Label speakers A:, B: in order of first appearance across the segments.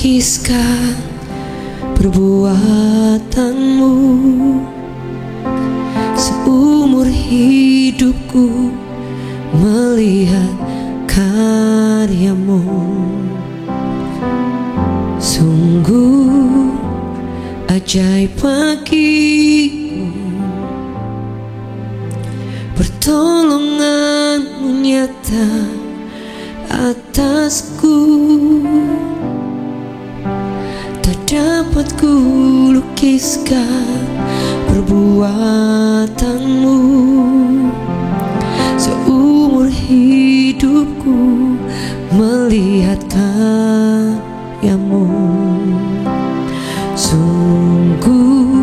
A: lukiskan perbuatanmu. Seumur hidupku melihat karyamu. Sungguh ajaib bagiku, pertolonganmu nyata atasku. Tak dapat ku lukiskan perbuatanmu. Seumur hidupku melihat karyamu. Sungguh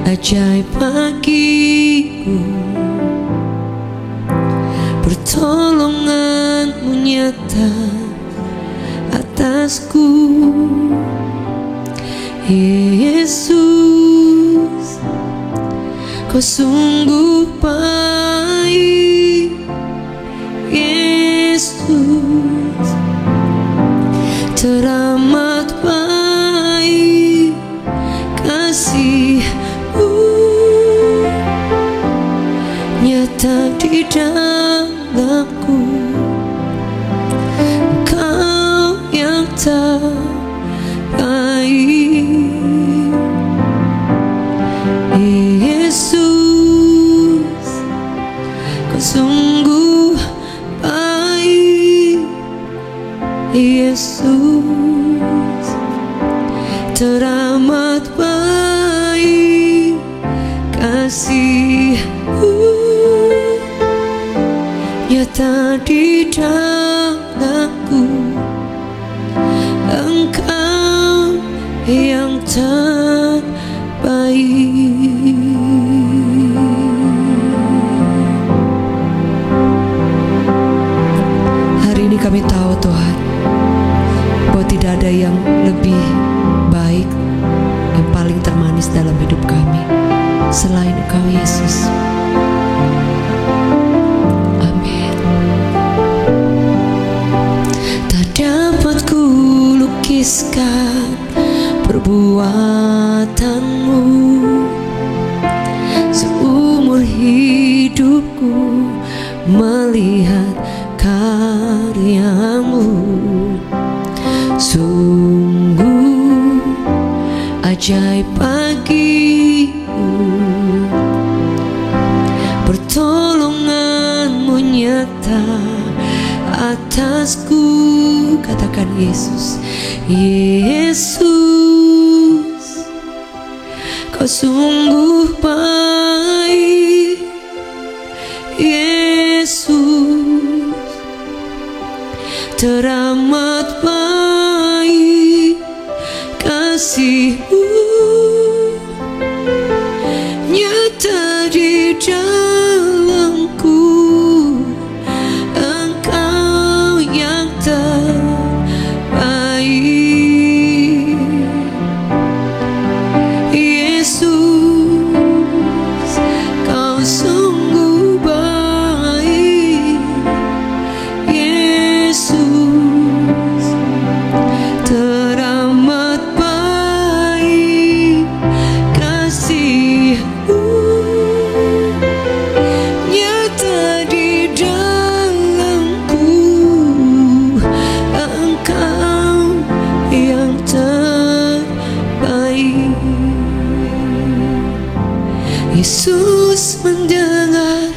A: ajaib bagiku, pertolonganmu nyata atasku. Yesus, kau sungguh baik. Yesus, teramat baik kasih-Mu nyata di dalamku. Engkau yang terbaik. Yesus, kau sungguh baik. Yesus, teramat baik kasih-Mu nyata di dalamku. Engkau yang terbaik. Hari ini kami tahu Tuhan, bahwa tidak ada yang lebih baik, yang paling termanis dalam hidup kami selain Engkau Yesus. Amin. Tak dapat ku lukiskan perbuatanmu. Seumur hidupku melihat karyamu. Sungguh ajaib bagiku, pertolonganmu nyata atasku. Katakan Yesus. Yesus, kau sungguh baik. Yesus, teramat baik kasih-Mu nyata di dalamku. Engkau yang terbaik. Yesus, kau sungguh baik. Yesus, teramat baik kasih-Mu nyata di dalamku. Engkau yang terbaik. Yesus mendengar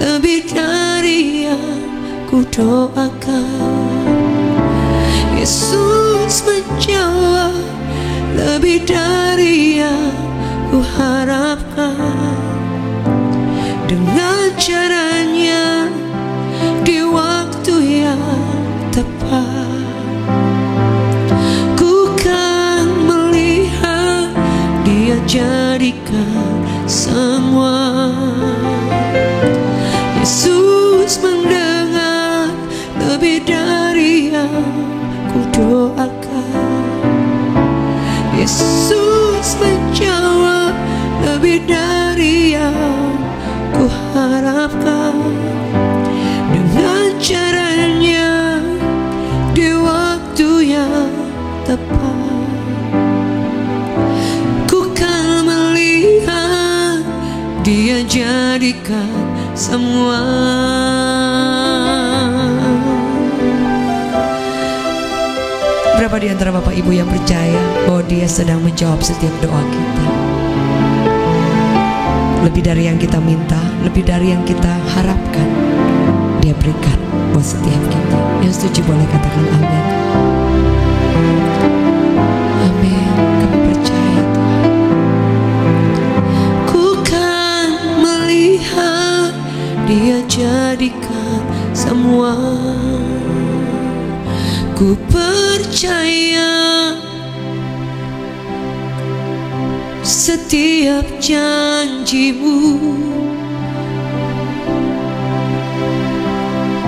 A: lebih dari yang ku doakan. Yesus menjawab lebih dari yang ku harapkan. Dengan caranya di waktu yang tepat, ku kan melihat Dia jadikan semua. Yesus mendengar lebih dari yang ku doakan. Yesus menjawab lebih dari yang ku harapkan. Dengan caranya di waktu yang tepat. Ku kan melihat Dia jadikan semua. Berapa di antara Bapak Ibu yang percaya bahwa Dia sedang menjawab setiap doa kita? Lebih dari yang kita minta, lebih dari yang kita harapkan, Dia berikan buat setiap kita. Yang setuju boleh katakan amin. Amin. Kami percaya Tuhan. Ku kan melihat Dia jadikan semua. Ku percaya setiap janji-Mu.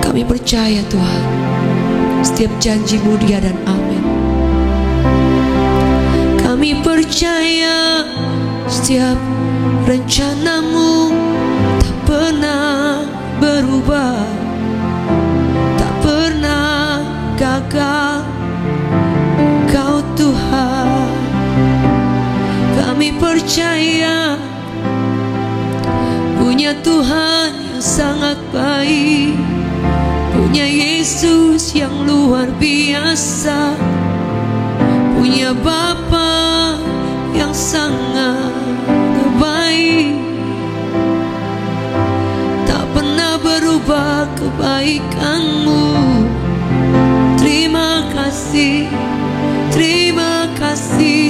A: Kami percaya Tuhan, setiap janji-Mu dia dan amin. Kami percaya setiap rencana-Mu tak pernah berubah, tak pernah gagal. Kau Tuhan, kami percaya punya Tuhan yang sangat baik, punya Yesus yang luar biasa, punya Bapa yang sangat baik, tak pernah berubah kebaikan-Mu. Terima kasih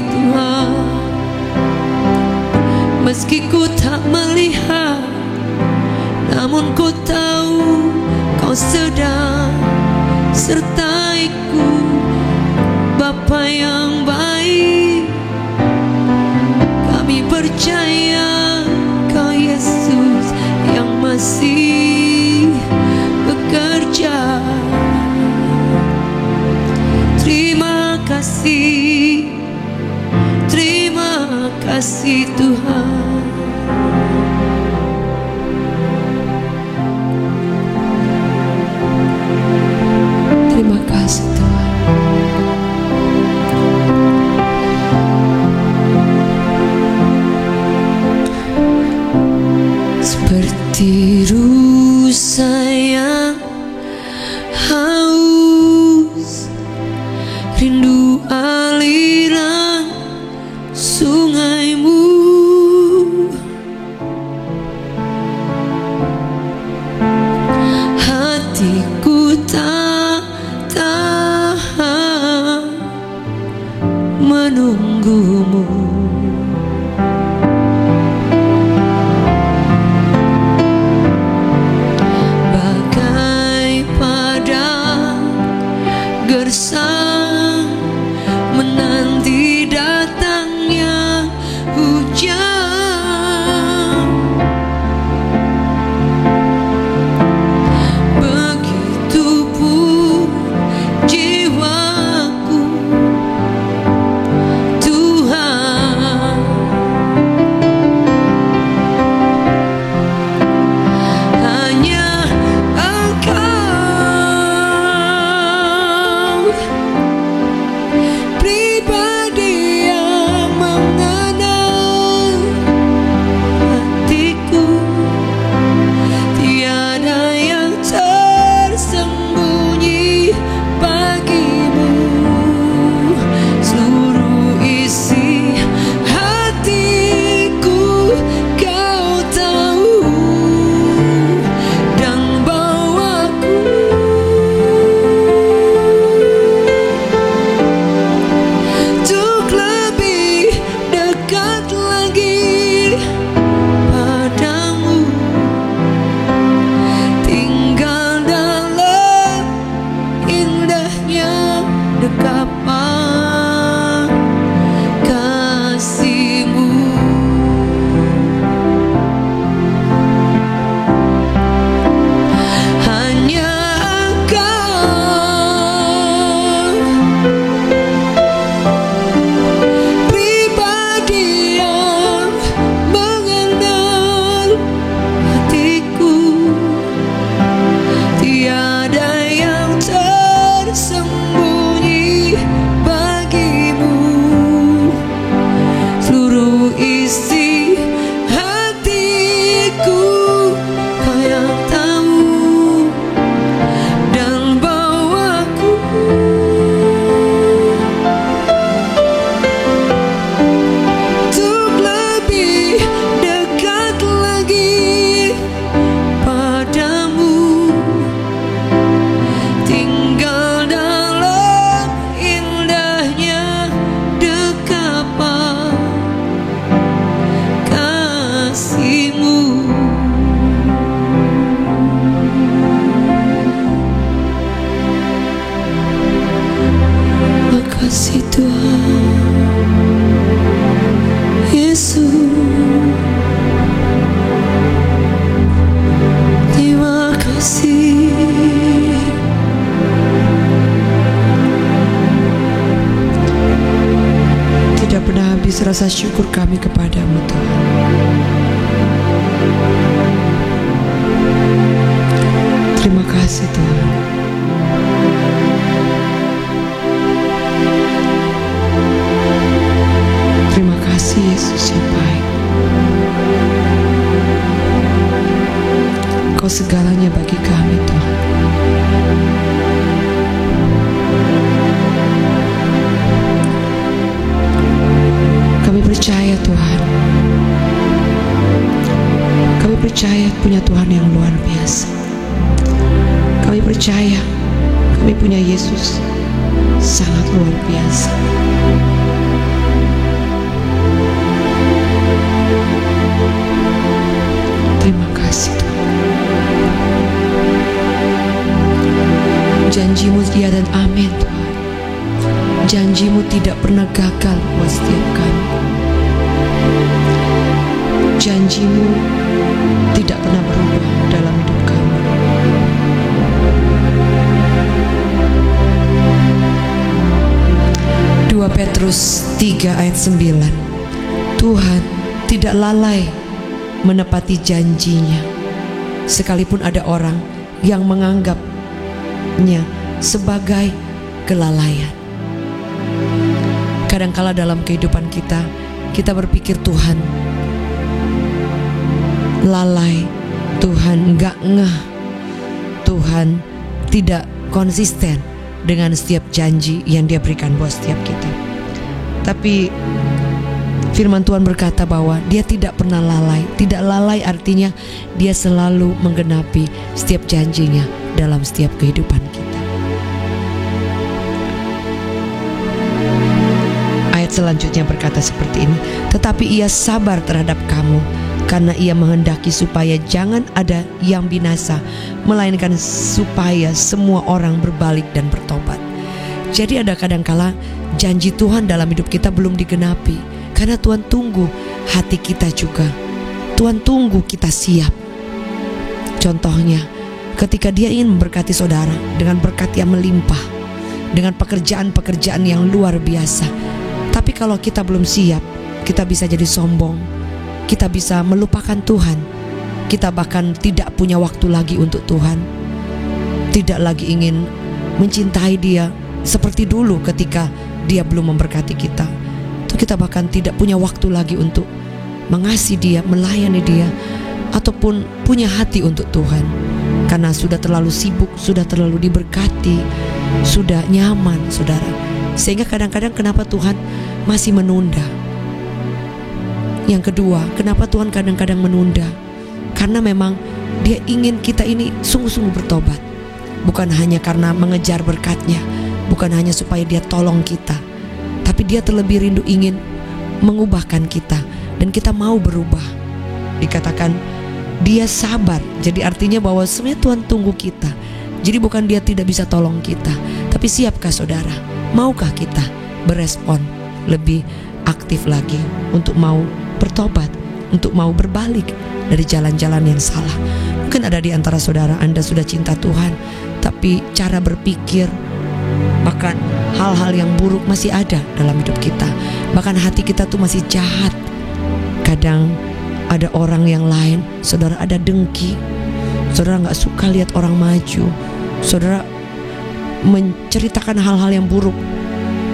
A: Tuhan. Meski ku tak melihat, namun ku tahu Kau sedang sertaiku, Bapa yang baik. Kami percaya Kau Yesus yang masih bekerja. Terima kasih Tuhan. Terima kasih Tuhan. Seperti rusa yang haus, rindu aliran sungai-Mu. Hatiku tak tahan menunggu-Mu. Bagai padang gersang menanti datangnya hujan. Begitupun jiwaku Tuhan. Hanya Engkau pribadi yang mengenal hatiku. Tiada yang tersembunyi bagi-Mu. Seluruh isi hatiku Kau tahu dan bawaku untuk lebih dekat lagi padamu, tinggal dalam indahnya dekapan kasih-Mu. Hanya Engkau pribadi yang mengenal hatiku. Tiada yang tersembunyi kasih Tuhan Yesus. Terima kasih. Tidak pernah habis rasa syukur kami kepadamu Tuhan. Terima kasih Tuhan. Terima kasih Yesus yang baik. Kau segalanya bagi kami Tuhan. Kami percaya Tuhan. Kami percaya punya Tuhan yang luar biasa. Kami percaya kami punya Yesus sangat luar biasa. Terima kasih Tuhan. Janjimu ya dan amin Tuhan. Janjimu tidak pernah gagal buat setiap kami. Janjimu tidak pernah berubah dalam hidup kami. Petrus 3 ayat 9. Tuhan tidak lalai menepati janjinya, sekalipun ada orang yang menganggapnya sebagai kelalaian. Kadangkala dalam kehidupan kita berpikir Tuhan lalai, Tuhan gak ngeh, Tuhan tidak konsisten dengan setiap janji yang Dia berikan buat setiap kita. Tapi firman Tuhan berkata bahwa Dia tidak pernah lalai. Tidak lalai artinya Dia selalu menggenapi setiap janjinya dalam setiap kehidupan kita. Ayat selanjutnya berkata seperti ini. Tetapi Ia sabar terhadap kamu, karena Ia menghendaki supaya jangan ada yang binasa, melainkan supaya semua orang berbalik dan bertobat. Jadi ada kadangkala janji Tuhan dalam hidup kita belum digenapi, karena Tuhan tunggu hati kita juga. Tuhan tunggu kita siap. Contohnya, ketika Dia ingin memberkati saudara dengan berkat yang melimpah, dengan pekerjaan-pekerjaan yang luar biasa, tapi kalau kita belum siap, kita bisa jadi sombong, kita bisa melupakan Tuhan, kita bahkan tidak punya waktu lagi untuk Tuhan, tidak lagi ingin mencintai Dia seperti dulu ketika Dia belum memberkati kita. Itu kita bahkan tidak punya waktu lagi untuk mengasihi Dia, melayani Dia, ataupun punya hati untuk Tuhan, karena sudah terlalu sibuk, sudah terlalu diberkati, sudah nyaman, saudara. Sehingga kadang-kadang kenapa Tuhan masih menunda? Yang kedua, kenapa Tuhan kadang-kadang menunda? Karena memang Dia ingin kita ini sungguh-sungguh bertobat. Bukan hanya karena mengejar berkat-Nya, bukan hanya supaya Dia tolong kita, tapi Dia terlebih rindu ingin mengubahkan kita, dan kita mau berubah. Dikatakan Dia sabar, jadi artinya bahwa sebenarnya Tuhan tunggu kita. Jadi bukan Dia tidak bisa tolong kita, tapi siapkah saudara? Maukah kita berespon lebih aktif lagi untuk mau bertobat, untuk mau berbalik dari jalan-jalan yang salah? Mungkin ada di antara saudara, Anda sudah cinta Tuhan, tapi cara berpikir, bahkan hal-hal yang buruk masih ada dalam hidup kita. Bahkan hati kita tuh masih jahat. Kadang ada orang yang lain, saudara ada dengki, saudara gak suka lihat orang maju, saudara menceritakan hal-hal yang buruk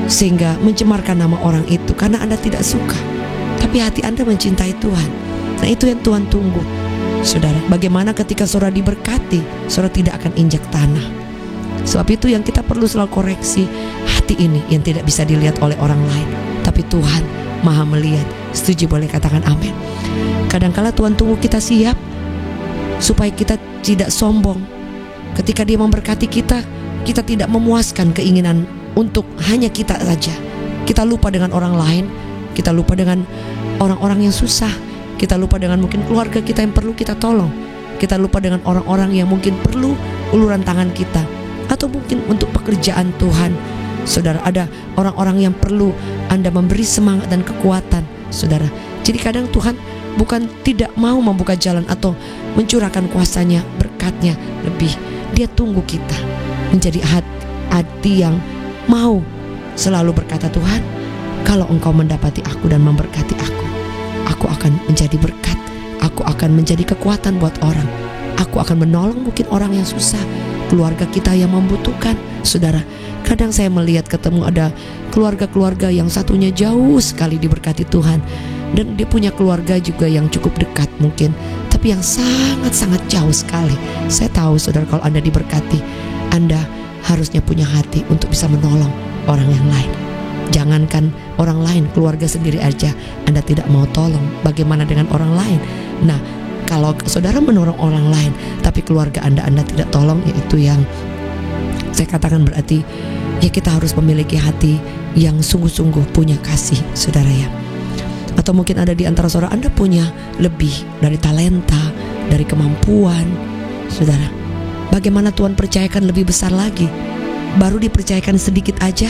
A: sehingga mencemarkan nama orang itu karena Anda tidak suka. Tapi hati Anda mencintai Tuhan. Nah, itu yang Tuhan tunggu, saudara. Bagaimana ketika saudara diberkati, saudara tidak akan injak tanah. Sebab itu yang kita perlu selalu koreksi hati ini yang tidak bisa dilihat oleh orang lain, tapi Tuhan Maha melihat. Setuju, boleh katakan amin. Kadangkala Tuhan tunggu kita siap supaya kita tidak sombong. Ketika Dia memberkati kita, kita tidak memuaskan keinginan untuk hanya kita saja. Kita lupa dengan orang lain, kita lupa dengan orang-orang yang susah, kita lupa dengan mungkin keluarga kita yang perlu kita tolong, kita lupa dengan orang-orang yang mungkin perlu uluran tangan kita, atau mungkin untuk pekerjaan Tuhan Saudara, ada orang-orang yang perlu Anda memberi semangat dan kekuatan, saudara. Jadi kadang Tuhan bukan tidak mau membuka jalan atau mencurahkan kuasanya, berkatnya lebih. Dia tunggu kita menjadi hati yang mau selalu berkata, Tuhan, kalau Engkau mendapati aku dan memberkati aku akan menjadi berkat. Aku akan menjadi kekuatan buat orang. Aku akan menolong mungkin orang yang susah, keluarga kita yang membutuhkan. Saudara, kadang saya melihat ketemu ada keluarga-keluarga yang satunya jauh sekali diberkati Tuhan, dan dia punya keluarga juga yang cukup dekat mungkin, tapi yang sangat-sangat jauh sekali. Saya tahu saudara, kalau Anda diberkati, Anda harusnya punya hati untuk bisa menolong orang yang lain. Jangankan orang lain, keluarga sendiri aja Anda tidak mau tolong, bagaimana dengan orang lain? Nah, kalau saudara menolong orang lain tapi keluarga Anda tidak tolong, yaitu yang saya katakan berarti ya kita harus memiliki hati yang sungguh-sungguh punya kasih, saudara ya. Atau mungkin ada di antara saudara Anda punya lebih dari talenta, dari kemampuan, saudara. Bagaimana Tuhan percayakan lebih besar lagi? Baru dipercayakan sedikit aja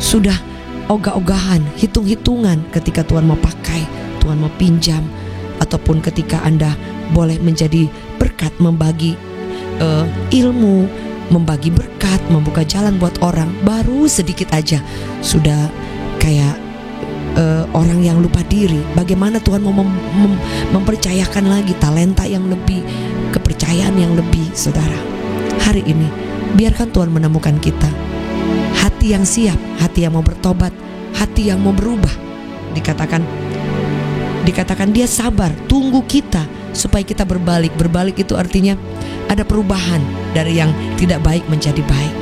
A: sudah ogah-ogahan, hitung-hitungan ketika Tuhan mau pakai, Tuhan mau pinjam, ataupun ketika Anda boleh menjadi berkat, membagi ilmu, membagi berkat, membuka jalan buat orang. Baru sedikit aja sudah kayak orang yang lupa diri. Bagaimana Tuhan mau mempercayakan lagi talenta yang lebih, kepercayaan yang lebih, saudara. Hari ini biarkan Tuhan menemukan kita hati yang siap, hati yang mau bertobat, hati yang mau berubah. Dikatakan dia sabar, tunggu kita supaya kita berbalik. Berbalik itu artinya ada perubahan dari yang tidak baik menjadi baik.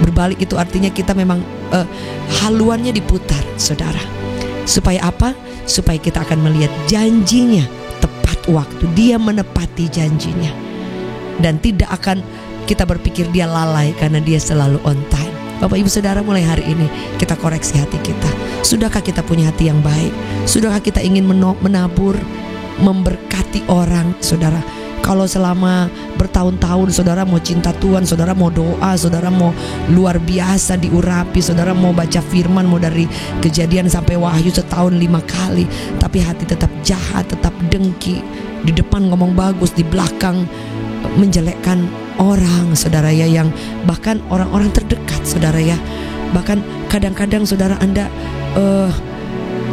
A: Berbalik itu artinya kita memang haluannya diputar, saudara. Supaya apa? Supaya kita akan melihat janjinya tepat waktu. Dia menepati janjinya. Dan tidak akan kita berpikir dia lalai, karena dia selalu on time. Bapak Ibu Saudara, mulai hari ini kita koreksi hati kita. Sudahkah kita punya hati yang baik? Sudahkah kita ingin menabur, memberkati orang, saudara? Kalau selama bertahun-tahun saudara mau cinta Tuhan, saudara mau doa, saudara mau luar biasa diurapi, saudara mau baca firman, mau dari Kejadian sampai Wahyu setahun 5 kali, tapi hati tetap jahat, tetap dengki, di depan ngomong bagus, di belakang menjelekkan orang, saudara ya, yang bahkan orang-orang terdekat, saudara ya. Bahkan kadang-kadang saudara Anda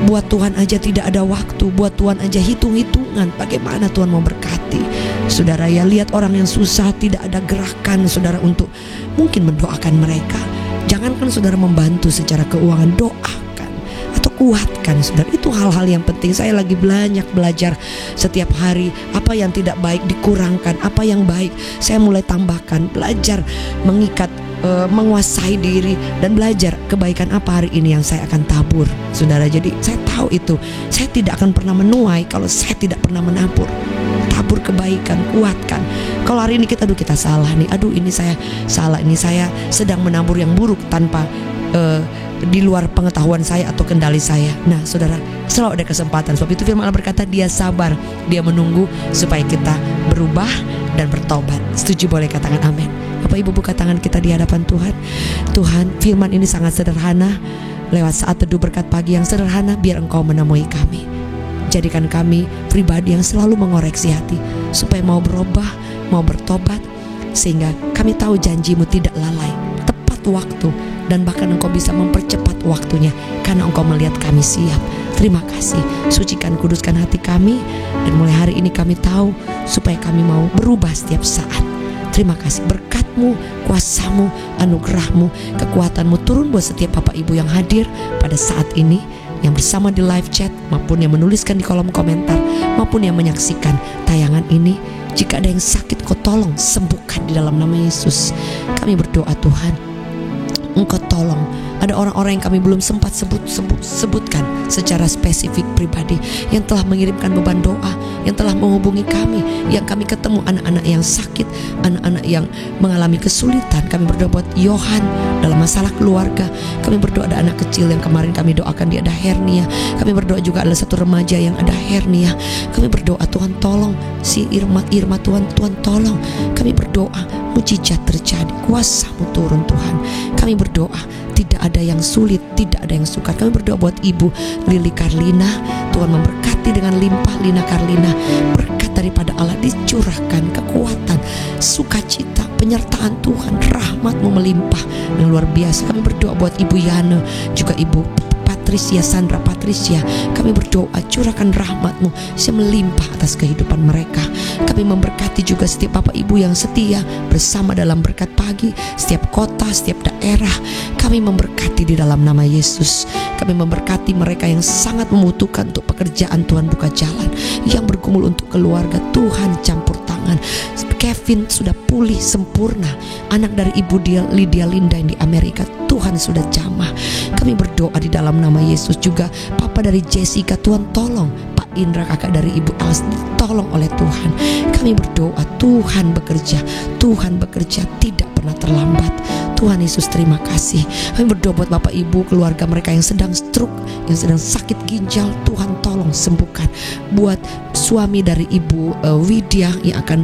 A: buat Tuhan aja tidak ada waktu, buat Tuhan aja hitung-hitungan bagaimana Tuhan mau berkati, saudara ya. Lihat orang yang susah, tidak ada gerakan, saudara, untuk mungkin mendoakan mereka. Jangankan saudara membantu secara keuangan, doakan atau kuatkan, saudara. Itu hal-hal yang penting. Saya lagi banyak belajar setiap hari. Apa yang tidak baik dikurangkan, apa yang baik saya mulai tambahkan. Belajar mengikat, menguasai diri, dan belajar kebaikan apa hari ini yang saya akan tabur, saudara. Jadi saya tahu itu, saya tidak akan pernah menuai kalau saya tidak pernah menabur. Tabur kebaikan, kuatkan. Kalau hari ini kita salah nih, aduh ini saya salah, ini saya sedang menabur yang buruk tanpa di luar pengetahuan saya atau kendali saya. Nah saudara, selalu ada kesempatan. Sebab itu firman Allah berkata, dia sabar, dia menunggu supaya kita berubah dan bertobat. Setuju? Boleh katakan amin. Bapak Ibu, buka tangan kita di hadapan Tuhan. Tuhan, firman ini sangat sederhana. Lewat saat teduh berkat pagi yang sederhana, biar Engkau menemui kami. Jadikan kami pribadi yang selalu mengoreksi hati, supaya mau berubah, mau bertobat, sehingga kami tahu janji-Mu tidak lalai, tepat waktu, dan bahkan Engkau bisa mempercepat waktunya, karena Engkau melihat kami siap. Terima kasih. Sucikan, kuduskan hati kami, dan mulai hari ini kami tahu supaya kami mau berubah setiap saat. Terima kasih, berkat-Mu, kuasa-Mu, anugerah-Mu, kekuatan-Mu turun buat setiap Bapak Ibu yang hadir pada saat ini, yang bersama di live chat, maupun yang menuliskan di kolom komentar, maupun yang menyaksikan tayangan ini. Jika ada yang sakit, Kau tolong sembuhkan di dalam nama Yesus. Kami berdoa Tuhan, Engkau tolong. Ada orang-orang yang kami belum sempat sebutkan secara spesifik pribadi, yang telah mengirimkan beban doa, yang telah menghubungi kami, yang kami ketemu anak-anak yang sakit, anak-anak yang mengalami kesulitan. Kami berdoa buat Yohan dalam masalah keluarga. Kami berdoa ada anak kecil yang kemarin kami doakan, dia ada hernia. Kami berdoa juga ada satu remaja yang ada hernia. Kami berdoa Tuhan tolong si Irma Tuhan tolong. Kami berdoa mujizat terjadi, kuasa-Mu turun Tuhan. Kami berdoa tidak ada yang sulit, tidak ada yang sukar. Kami berdoa buat Ibu Lili Karlina, Tuhan memberkati dengan limpah. Lina Karlina, berkat daripada Allah dicurahkan, kekuatan, sukacita, penyertaan Tuhan, rahmat-Mu melimpah yang luar biasa. Kami berdoa buat Ibu Yana, juga Ibu Patricia, Sandra Patricia. Kami berdoa curahkan rahmat-Mu yang melimpah atas kehidupan mereka. Kami memberkati juga setiap Bapak Ibu yang setia bersama dalam berkat pagi, setiap kota, setiap daerah. Kami memberkati di dalam nama Yesus. Kami memberkati mereka yang sangat membutuhkan untuk pekerjaan, Tuhan buka jalan. Yang bergumul untuk keluarga, Tuhan campur tangan. Kevin sudah pulih sempurna, anak dari Ibu Lydia Linda yang di Amerika, Tuhan sudah jamah. Kami berdoa di dalam nama Yesus juga Papa dari Jessica, Tuhan tolong Pak Indra, kakak dari Ibu Els, ditolong oleh Tuhan. Kami berdoa Tuhan bekerja, Tuhan bekerja tidak pernah terlambat. Tuhan Yesus terima kasih. Kami berdoa buat Bapak Ibu, keluarga mereka yang sedang stroke, yang sedang sakit ginjal, Tuhan tolong sembuhkan. Buat suami dari Ibu Widya yang akan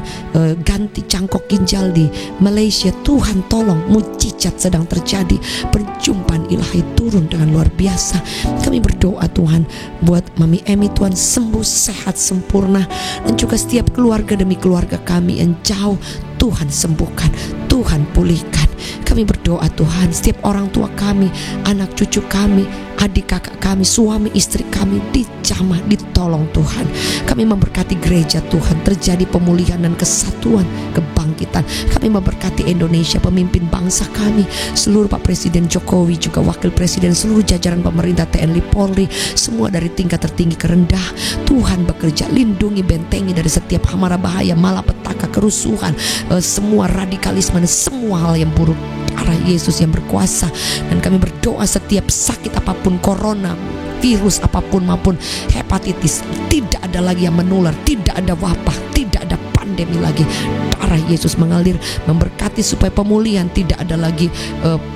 A: ganti cangkok ginjal di Malaysia, Tuhan tolong, mujizat sedang terjadi, perjumpaan ilahi turun dengan luar biasa. Kami berdoa Tuhan buat Mami Emi, Tuhan sembuh, sehat, sempurna. Dan juga setiap keluarga demi keluarga kami yang jauh, Tuhan sembuhkan, Tuhan pulihkan. Kami berdoa Tuhan setiap orang tua kami, anak cucu kami, adik kakak kami, suami istri kami dijamah, ditolong Tuhan. Kami memberkati gereja Tuhan, terjadi pemulihan dan kesatuan, kebangkitan. Kami memberkati Indonesia, pemimpin bangsa kami, seluruh Pak Presiden Jokowi, juga Wakil Presiden, seluruh jajaran pemerintah, TNI, Polri, semua dari tingkat tertinggi ke rendah. Tuhan bekerja, lindungi, bentengi dari setiap hama bahaya, malapetaka, kerusuhan, semua radikalisme dan semua hal yang buruk. Arah Yesus yang berkuasa. Dan kami berdoa setiap sakit apapun, corona, virus apapun maupun hepatitis, tidak ada lagi yang menular, tidak ada wabah, tidak ada pandemi lagi. Darah Yesus mengalir, memberkati supaya pemulihan, tidak ada lagi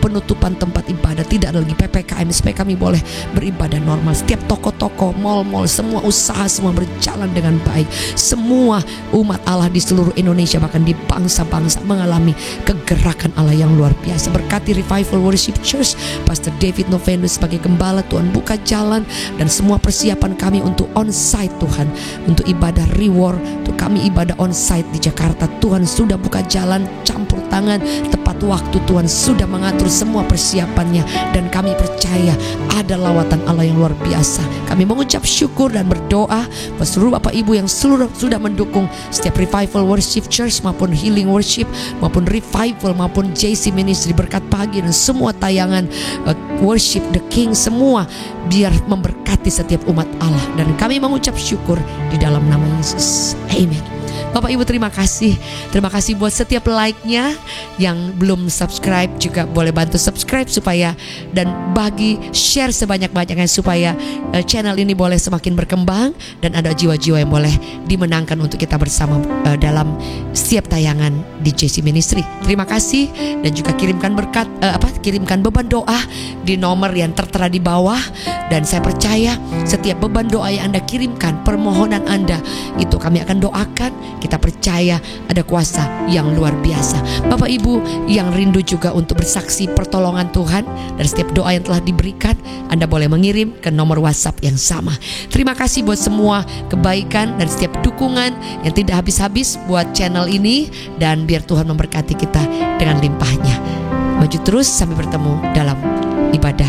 A: penutupan tempat ibadah, tidak ada lagi PPKM, supaya kami boleh beribadah normal. Setiap toko-toko, mal-mal, semua usaha semua berjalan dengan baik. Semua umat Allah di seluruh Indonesia, bahkan di bangsa-bangsa, mengalami kegerakan Allah yang luar biasa. Berkati Revival Worship Church, Pastor David Novendus sebagai gembala, Tuhan buka jalan dan semua persiapan kami untuk on-site Tuhan, untuk ibadah reward, untuk kami ibadah on-site di Jakarta. Tuhan sudah buka jalan, campur tangan, tepat waktu. Tuhan sudah mengatur semua persiapannya, dan kami percaya ada lawatan Allah yang luar biasa. Kami mengucap syukur dan berdoa buat seluruh Bapak Ibu yang seluruh sudah mendukung setiap Revival Worship Church maupun Healing Worship maupun Revival maupun JC Ministry, berkat pagi dan semua tayangan Worship the King, semua biar memberkati setiap umat Allah. Dan kami mengucap syukur di dalam nama Yesus. Amen. Bapak Ibu terima kasih. Terima kasih buat setiap like-nya. Yang belum subscribe juga boleh bantu subscribe supaya, dan bagi share sebanyak-banyaknya supaya channel ini boleh semakin berkembang dan ada jiwa-jiwa yang boleh dimenangkan untuk kita bersama dalam setiap tayangan di JC Ministry. Terima kasih, dan juga kirimkan berkat kirimkan beban doa di nomor yang tertera di bawah, dan saya percaya setiap beban doa yang Anda kirimkan, permohonan Anda itu kami akan doakan. Kita percaya ada kuasa yang luar biasa. Bapak Ibu yang rindu juga untuk bersaksi pertolongan Tuhan dan setiap doa yang telah diberikan, Anda boleh mengirim ke nomor WhatsApp yang sama. Terima kasih buat semua kebaikan dan setiap dukungan yang tidak habis-habis buat channel ini, dan biar Tuhan memberkati kita dengan limpahnya. Maju terus sampai bertemu dalam ibadah